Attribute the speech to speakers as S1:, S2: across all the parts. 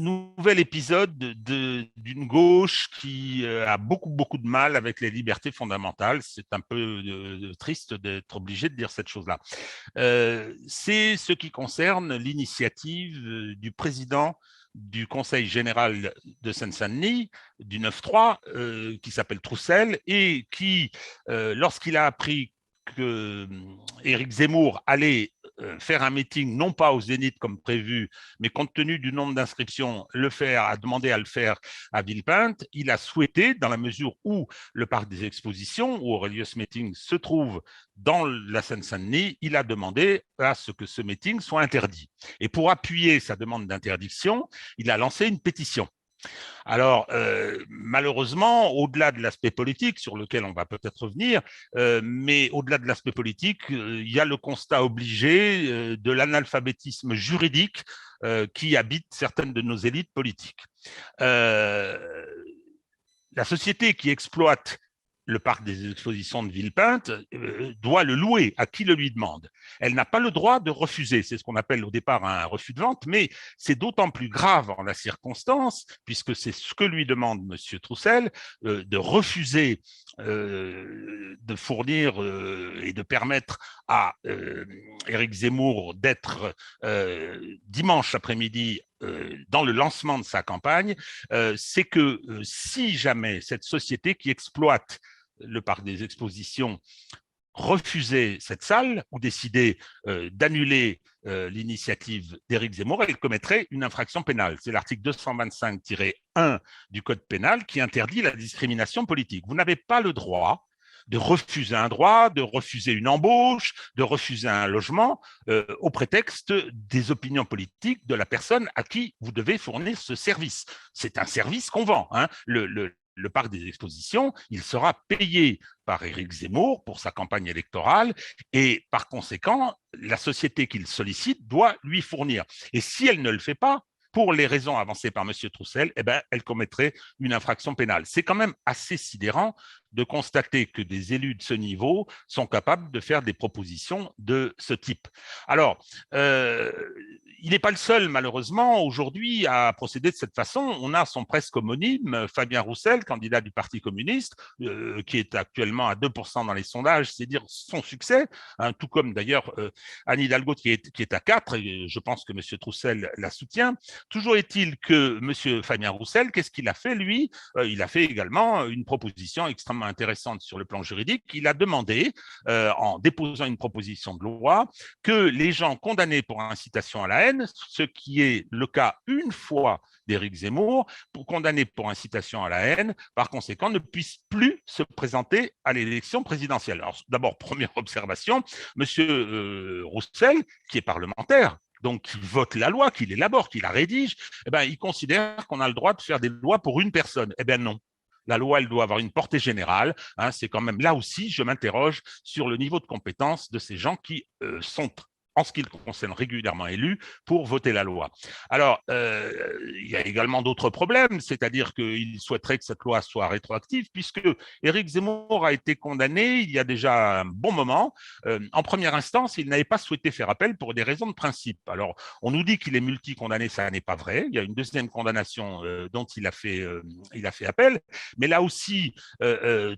S1: nouvel épisode d'une gauche qui a beaucoup de mal avec les libertés fondamentales. C'est un peu triste d'être obligé de dire cette chose-là. C'est ce qui concerne l'initiative du président du Conseil général de Seine-Saint-Denis, du 9-3, qui s'appelle Troussel, et qui, lorsqu'il a appris que Éric Zemmour allait faire un meeting, non pas au Zénith comme prévu, mais compte tenu du nombre d'inscriptions, a demandé à le faire à Villepinte. Il a souhaité, dans la mesure où le parc des expositions, où aurait lieu ce meeting, se trouve dans la Seine-Saint-Denis, il a demandé à ce que ce meeting soit interdit. Et pour appuyer sa demande d'interdiction, il a lancé une pétition. Alors, malheureusement, au-delà de l'aspect politique, sur lequel on va peut-être revenir, mais au-delà de l'aspect politique, il y a le constat obligé de l'analphabétisme juridique qui habite certaines de nos élites politiques. La société qui exploite le parc des expositions de Villepinte doit le louer à qui le lui demande. Elle n'a pas le droit de refuser, c'est ce qu'on appelle au départ un refus de vente, mais c'est d'autant plus grave en la circonstance, puisque c'est ce que lui demande M. Troussel, de refuser de fournir et de permettre à Éric Zemmour d'être dimanche après-midi dans le lancement de sa campagne, c'est que si jamais cette société qui exploite le parc des expositions refusait cette salle ou décidait d'annuler l'initiative d'Éric Zemmour, elle commettrait une infraction pénale. C'est l'article 225-1 du Code pénal qui interdit la discrimination politique. Vous n'avez pas le droit de refuser un droit, de refuser une embauche, de refuser un logement au prétexte des opinions politiques de la personne à qui vous devez fournir ce service. C'est un service qu'on vend. Hein. Le parc des expositions, il sera payé par Éric Zemmour pour sa campagne électorale et par conséquent, la société qu'il sollicite doit lui fournir. Et si elle ne le fait pas, pour les raisons avancées par M. Troussel, eh ben, elle commettrait une infraction pénale. C'est quand même assez sidérant de constater que des élus de ce niveau sont capables de faire des propositions de ce type. Alors, il n'est pas le seul, malheureusement, aujourd'hui à procéder de cette façon. On a son presque homonyme, Fabien Roussel, candidat du Parti communiste, qui est actuellement à 2% dans les sondages, c'est dire son succès, hein, tout comme d'ailleurs Anne Hidalgo qui est à 4%, et je pense que M. Troussel la soutient. Toujours est-il que M. Fabien Roussel, qu'est-ce qu'il a fait, lui? Il a fait également une proposition extrêmement intéressante sur le plan juridique. Il a demandé, en déposant une proposition de loi, que les gens condamnés pour incitation à la haine, ce qui est le cas une fois d'Éric Zemmour, condamnés pour incitation à la haine, par conséquent, ne puissent plus se présenter à l'élection présidentielle. Alors, d'abord, première observation, M. Roussel, qui est parlementaire, donc qui vote la loi, qui l'élabore, qui la rédige, eh ben, il considère qu'on a le droit de faire des lois pour une personne. Eh bien non. La loi, elle doit avoir une portée générale. Hein, c'est quand même là aussi, je m'interroge sur le niveau de compétence de ces gens qui sont en ce qui le concerne régulièrement élus pour voter la loi. Alors, il y a également d'autres problèmes, c'est-à-dire qu'il souhaiterait que cette loi soit rétroactive, puisque Éric Zemmour a été condamné il y a déjà un bon moment. En première instance, il n'avait pas souhaité faire appel pour des raisons de principe. Alors, on nous dit qu'il est multi-condamné, ça n'est pas vrai. Il y a une deuxième condamnation dont il a fait appel. Mais là aussi,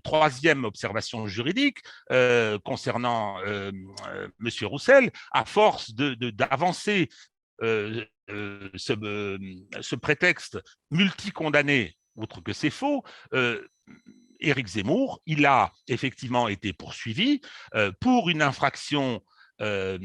S1: troisième observation juridique concernant M. Roussel, à force d'avancer ce prétexte multi-condamné, outre que c'est faux, Éric Zemmour, il a effectivement été poursuivi pour une infraction de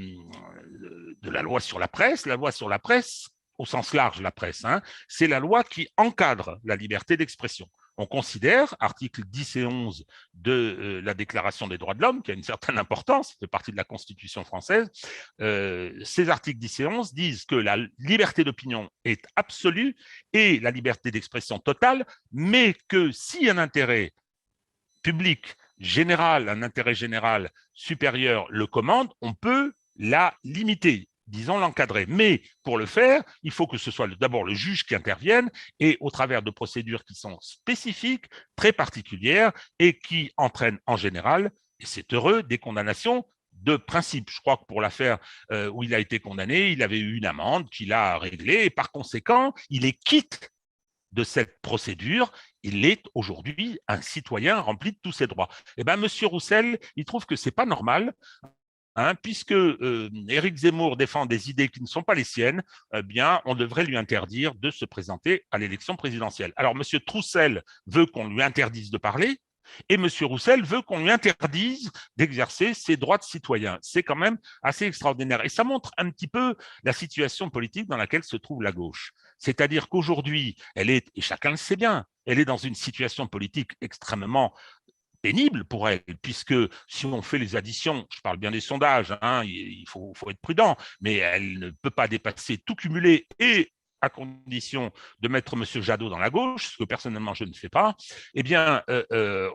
S1: la loi sur la presse. La loi sur la presse, au sens large, la presse, hein, c'est la loi qui encadre la liberté d'expression. On considère, articles 10 et 11 de la Déclaration des droits de l'homme, qui a une certaine importance, fait partie de la Constitution française, ces articles 10 et 11 disent que la liberté d'opinion est absolue et la liberté d'expression totale, mais que si un intérêt public général, un intérêt général supérieur le commande, on peut la limiter, disons l'encadrer. Mais pour le faire, il faut que ce soit d'abord le juge qui intervienne et au travers de procédures qui sont spécifiques, très particulières et qui entraînent en général, et c'est heureux, des condamnations de principe. Je crois que pour l'affaire où il a été condamné, il avait eu une amende qu'il a réglée et par conséquent, il est quitte de cette procédure, il est aujourd'hui un citoyen rempli de tous ses droits. Eh bien, M. Roussel, il trouve que ce n'est pas normal, puisque Éric Zemmour défend des idées qui ne sont pas les siennes, eh bien, on devrait lui interdire de se présenter à l'élection présidentielle. Alors, M. Troussel veut qu'on lui interdise de parler, et M. Roussel veut qu'on lui interdise d'exercer ses droits de citoyen. C'est quand même assez extraordinaire. Et ça montre un petit peu la situation politique dans laquelle se trouve la gauche. C'est-à-dire qu'aujourd'hui, elle est, et chacun le sait bien, elle est dans une situation politique extrêmement pénible pour elle, puisque si on fait les additions, je parle bien des sondages, il faut être prudent, mais elle ne peut pas dépasser tout cumulé et à condition de mettre M. Jadot dans la gauche, ce que personnellement je ne fais pas, eh bien,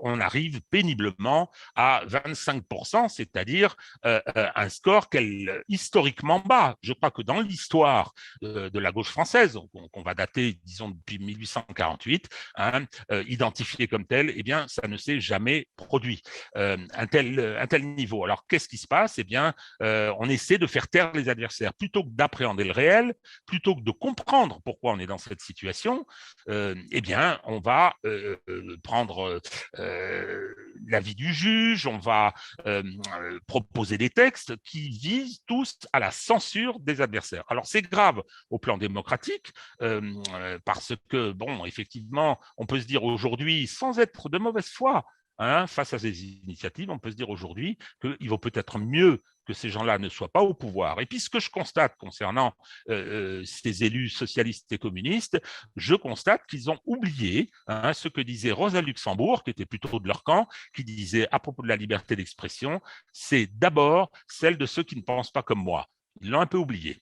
S1: on arrive péniblement à 25%, c'est-à-dire un score qu'elle historiquement bat. Je crois que dans l'histoire de la gauche française, qu'on va dater, disons, depuis 1848, identifiée comme telle, eh bien, ça ne s'est jamais produit, un tel niveau. Alors, qu'est-ce qui se passe? Eh bien, on essaie de faire taire les adversaires. Plutôt que d'appréhender le réel, plutôt que de comprendre pourquoi on est dans cette situation, eh bien, on va prendre l'avis du juge, on va proposer des textes qui visent tous à la censure des adversaires. Alors, c'est grave au plan démocratique, parce que, bon, effectivement, on peut se dire aujourd'hui, sans être de mauvaise foi, face à ces initiatives, on peut se dire aujourd'hui qu'il vaut peut-être mieux que ces gens-là ne soient pas au pouvoir. Et puis, ce que je constate concernant ces élus socialistes et communistes, je constate qu'ils ont oublié ce que disait Rosa Luxembourg, qui était plutôt de leur camp, qui disait à propos de la liberté d'expression, c'est d'abord celle de ceux qui ne pensent pas comme moi. Ils l'ont un peu oublié.